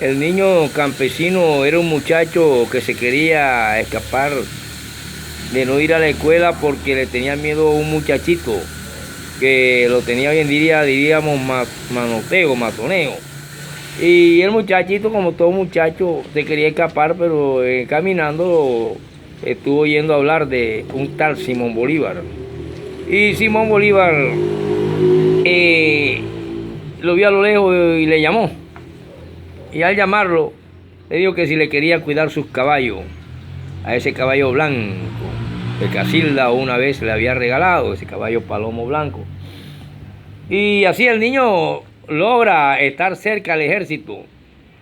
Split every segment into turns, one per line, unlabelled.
El niño campesino era un muchacho que se quería escapar de no ir a la escuela porque le tenía miedo a un muchachito que lo tenía hoy en día, diríamos, manoteo, matoneo. Y el muchachito, como todo muchacho, se quería escapar, pero caminando estuvo oyendo hablar de un tal Simón Bolívar. Y Simón Bolívar eh, lo vio a lo lejos y le llamó. Y al llamarlo, le dijo que si le quería cuidar sus caballos, a ese caballo blanco, que Casilda una vez le había regalado, ese caballo palomo blanco. Y así el niño logra estar cerca del ejército.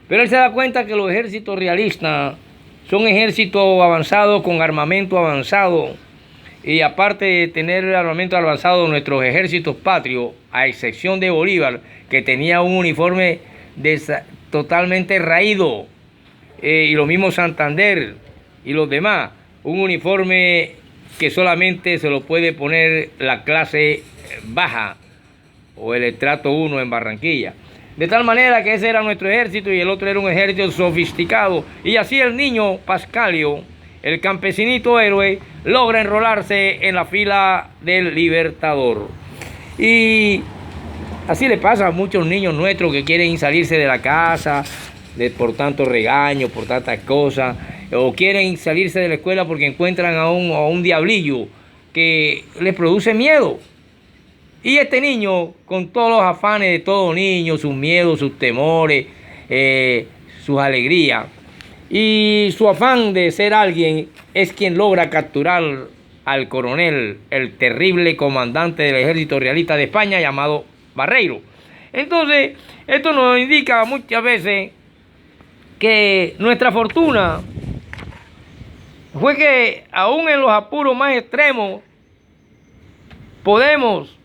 Pero él se da cuenta que los ejércitos realistas son ejércitos avanzados con armamento avanzado. Y aparte de tener armamento avanzado, nuestros ejércitos patrios, a excepción de Bolívar, que tenía un uniforme totalmente raído, y lo mismo Santander y los demás, un uniforme que solamente se lo puede poner la clase baja o el estrato 1 en Barranquilla. De tal manera que ese era nuestro ejército y el otro era un ejército sofisticado. Y así el niño Pascalio, el campesinito héroe, logra enrolarse en la fila del Libertador. Y así le pasa a muchos niños nuestros que quieren salirse de la casa por tantos regaños, por tantas cosas, o quieren salirse de la escuela porque encuentran a un diablillo que les produce miedo. Y este niño, con todos los afanes de todo niño, sus miedos, sus temores, sus alegrías, y su afán de ser alguien, es quien logra capturar al coronel, el terrible comandante del ejército realista de España, llamado Barreiro. Entonces, esto nos indica muchas veces que nuestra fortuna fue que aún en los apuros más extremos podemos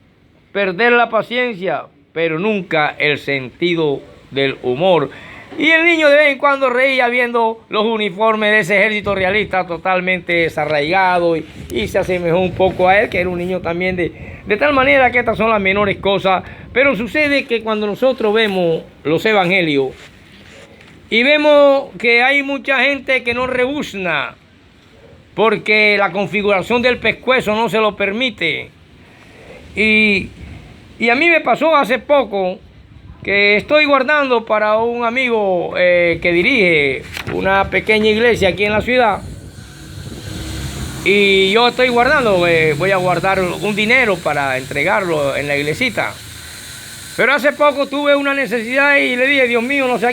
perder la paciencia, pero nunca el sentido del humor. Y el niño de vez en cuando reía viendo los uniformes de ese ejército realista totalmente desarraigado y se asemejó un poco a él, que era un niño también de tal manera que estas son las menores cosas. Pero sucede que cuando nosotros vemos los evangelios y vemos que hay mucha gente que no rebuzna porque la configuración del pescuezo no se lo permite. Y a mí me pasó hace poco que estoy guardando para un amigo que dirige una pequeña iglesia aquí en la ciudad. Y yo estoy guardando, voy a guardar un dinero para entregarlo en la iglesita. Pero hace poco tuve una necesidad y le dije, Dios mío, no sé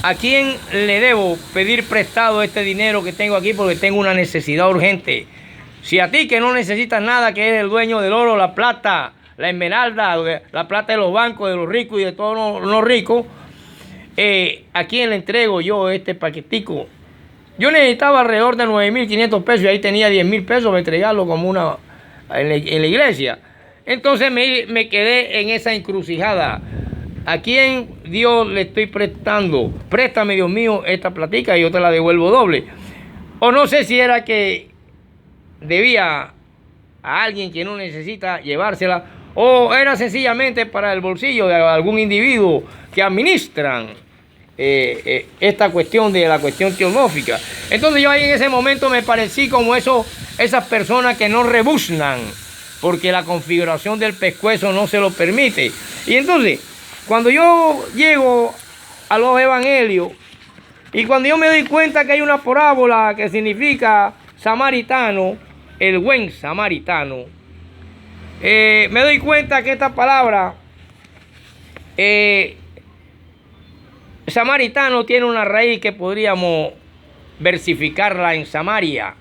a quién le debo pedir prestado este dinero que tengo aquí porque tengo una necesidad urgente. Si a ti que no necesitas nada, que eres el dueño del oro, la plata, la esmeralda, la plata de los bancos, de los ricos y de todos los ricos, ¿a quién le entrego yo este paquetico? Yo necesitaba alrededor de 9.500 pesos y ahí tenía 10.000 pesos para entregarlo como en la iglesia. Entonces me quedé en esa encrucijada. ¿A quién Dios le estoy prestando? Préstame, Dios mío, esta platica y yo te la devuelvo doble. O no sé si era que debía a alguien que no necesita llevársela, o era sencillamente para el bolsillo de algún individuo que administran esta cuestión de la cuestión teológica. Entonces yo ahí en ese momento me parecí como esas personas que no rebuznan porque la configuración del pescuezo no se lo permite. Y entonces, cuando yo llego a los evangelios y cuando yo me doy cuenta que hay una parábola que significa samaritano, el buen samaritano, me doy cuenta que esta palabra samaritano tiene una raíz que podríamos versificarla en Samaria.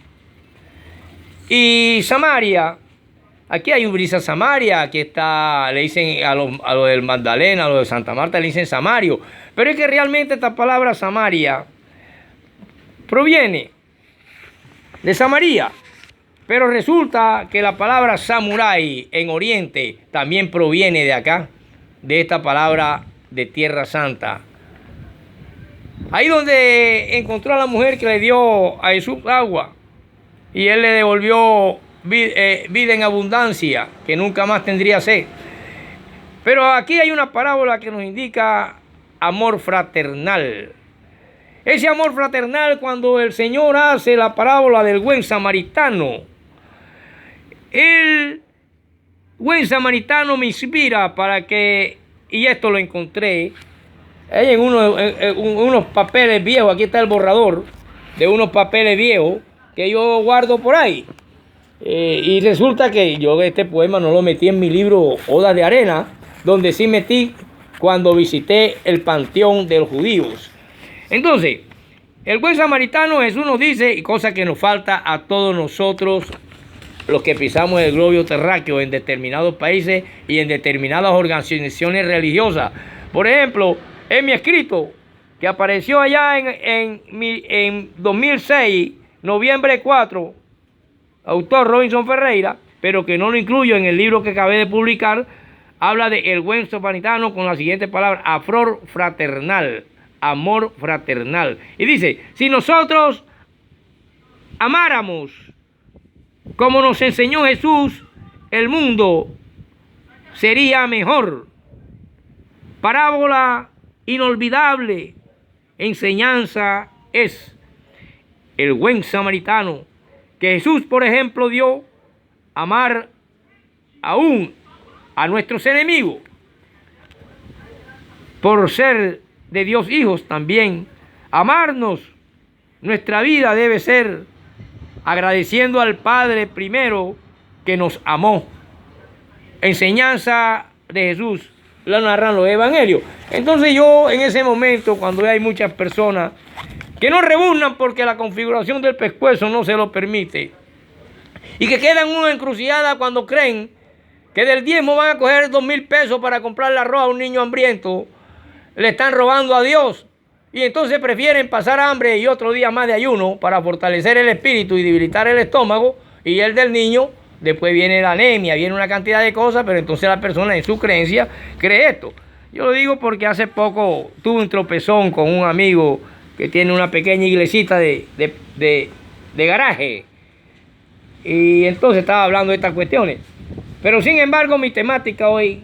Y Samaria, aquí hay un brisa Samaria, aquí está, le dicen a los del Magdalena, a los de Santa Marta, le dicen Samario. Pero es que realmente esta palabra Samaria proviene de Samaria. Pero resulta que la palabra samurái en Oriente también proviene de acá, de esta palabra de Tierra Santa. Ahí donde encontró a la mujer que le dio a Jesús agua y él le devolvió vida en abundancia, que nunca más tendría sed. Pero aquí hay una parábola que nos indica amor fraternal. Ese amor fraternal cuando el Señor hace la parábola del buen samaritano. El buen samaritano me inspira para que, y esto lo encontré en unos papeles viejos, aquí está el borrador de unos papeles viejos que yo guardo por ahí. Y resulta que yo este poema no lo metí en mi libro Odas de Arena, donde sí metí cuando visité el panteón de los judíos. Entonces, el buen samaritano, Jesús nos dice, y cosa que nos falta a todos nosotros, los que pisamos el globo terráqueo en determinados países y en determinadas organizaciones religiosas. Por ejemplo, en mi escrito, que apareció allá en 2006, noviembre 4, autor Robinson Ferreira, pero que no lo incluyo en el libro que acabé de publicar, habla de el buen samaritano con la siguiente palabra: afror fraternal, amor fraternal. Y dice, si nosotros amáramos como nos enseñó Jesús, el mundo sería mejor. Parábola inolvidable, enseñanza es el buen samaritano, que Jesús, por ejemplo, dio amar aún a nuestros enemigos. Por ser de Dios hijos también, amarnos, nuestra vida debe ser agradeciendo al Padre primero que nos amó. Enseñanza de Jesús, la narran los evangelios. Entonces yo en ese momento, cuando hay muchas personas que no rebuznan porque la configuración del pescuezo no se lo permite, y que quedan en una encrucijada cuando creen que del diezmo van a coger 2,000 pesos para comprarle arroz a un niño hambriento, le están robando a Dios. Y entonces prefieren pasar hambre y otro día más de ayuno para fortalecer el espíritu y debilitar el estómago y el del niño. Después viene la anemia, viene una cantidad de cosas, pero entonces la persona en su creencia cree esto. Yo lo digo porque hace poco tuve un tropezón con un amigo que tiene una pequeña iglesita de garaje. Y entonces estaba hablando de estas cuestiones. Pero sin embargo mi temática hoy,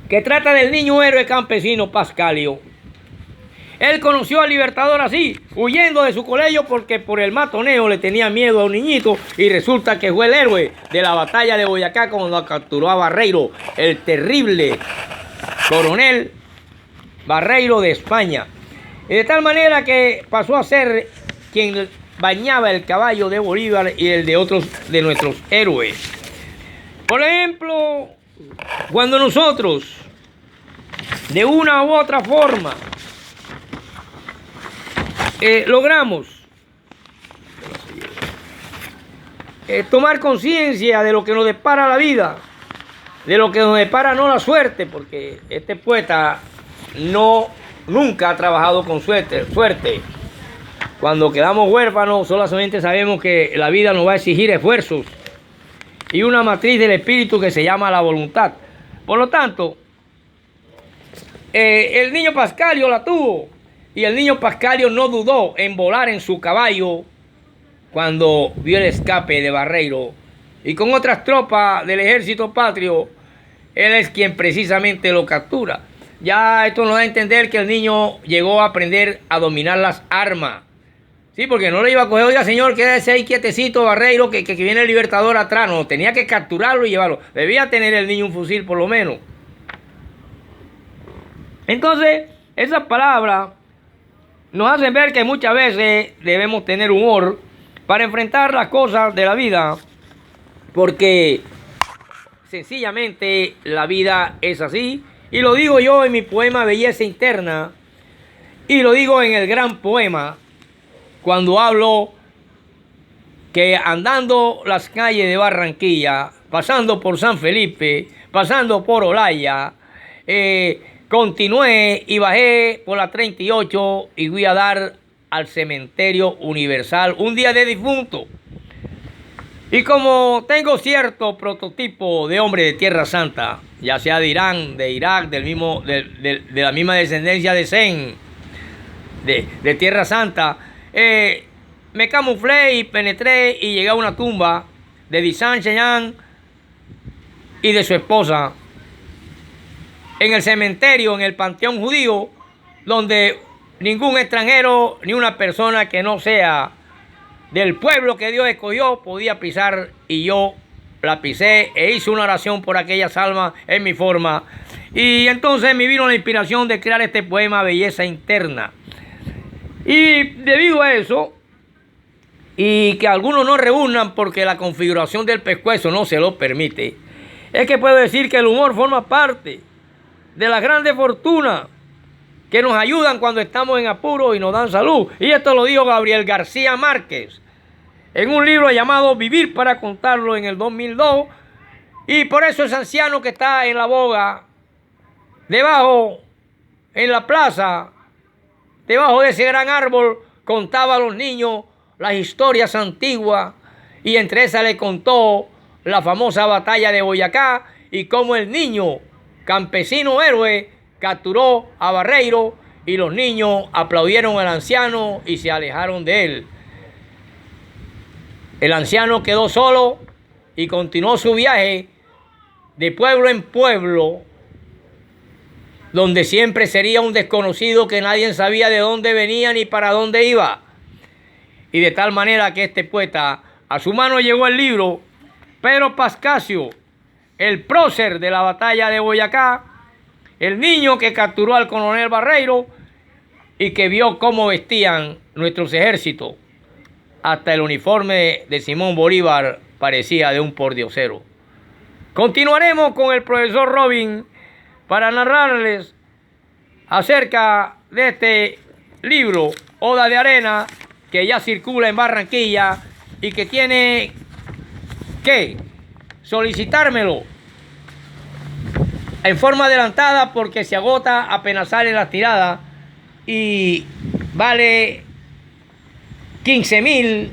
que trata del niño héroe campesino Pascalio. Él conoció al Libertador así, huyendo de su colegio porque por el matoneo le tenía miedo a un niñito, y resulta que fue el héroe de la batalla de Boyacá cuando capturó a Barreiro, el terrible coronel Barreiro de España. Y de tal manera que pasó a ser quien bañaba el caballo de Bolívar y el de otros de nuestros héroes. Por ejemplo, cuando nosotros, de una u otra forma, logramos tomar conciencia de lo que nos depara la vida, de lo que nos depara no la suerte, porque este poeta nunca ha trabajado con suerte. Cuando quedamos huérfanos, solamente sabemos que la vida nos va a exigir esfuerzos y una matriz del espíritu que se llama la voluntad. Por lo tanto, el niño Pascalio la tuvo, y el niño Pascalio no dudó en volar en su caballo cuando vio el escape de Barreiro, y con otras tropas del ejército patrio, él es quien precisamente lo captura. Ya esto nos da a entender que el niño llegó a aprender a dominar las armas. Sí, porque no le iba a coger, oiga señor, quédese ahí quietecito, Barreiro, que viene el Libertador atrás. No, tenía que capturarlo y llevarlo. Debía tener el niño un fusil por lo menos. Entonces, esas palabras nos hacen ver que muchas veces debemos tener humor para enfrentar las cosas de la vida, porque sencillamente la vida es así. Y lo digo yo en mi poema Belleza Interna, y lo digo en el gran poema cuando hablo que andando las calles de Barranquilla, pasando por San Felipe, pasando por Olaya, continué y bajé por la 38 y fui a dar al cementerio universal un día de difunto. Y como tengo cierto prototipo de hombre de Tierra Santa, ya sea de Irán, de Irak, de la misma descendencia de Zen, de Tierra Santa, me camuflé y penetré y llegué a una tumba de Dizan Cheyan y de su esposa. en el cementerio, en el panteón judío, donde ningún extranjero ni una persona que no sea del pueblo que Dios escogió podía pisar, y yo la pisé e hice una oración por aquellas almas en mi forma. Y entonces me vino la inspiración de crear este poema Belleza Interna. Y debido a eso, y que algunos no reúnan porque la configuración del pescuezo no se lo permite, es que puedo decir que el humor forma parte de las grandes fortunas que nos ayudan cuando estamos en apuro y nos dan salud. Y esto lo dijo Gabriel García Márquez en un libro llamado Vivir para contarlo en el 2002. Y por eso ese anciano que está en la boga, debajo, en la plaza, debajo de ese gran árbol, contaba a los niños las historias antiguas, y entre esas le contó la famosa batalla de Boyacá y cómo el niño campesino héroe capturó a Barreiro, y los niños aplaudieron al anciano y se alejaron de él. El anciano quedó solo y continuó su viaje de pueblo en pueblo, donde siempre sería un desconocido que nadie sabía de dónde venía ni para dónde iba. Y de tal manera que este poeta, a su mano llegó el libro Pedro Pascasio, el prócer de la batalla de Boyacá, el niño que capturó al coronel Barreiro y que vio cómo vestían nuestros ejércitos. Hasta el uniforme de Simón Bolívar parecía de un pordiosero. Continuaremos con el profesor Robin para narrarles acerca de este libro, Oda de Arena, que ya circula en Barranquilla y que tiene que solicitármelo en forma adelantada porque se agota apenas sale la tirada, y vale 15,000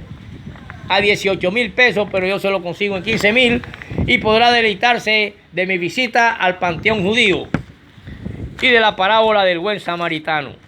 a 18,000 pesos, pero yo se lo consigo en 15,000 y podrá deleitarse de mi visita al panteón judío y de la parábola del buen samaritano.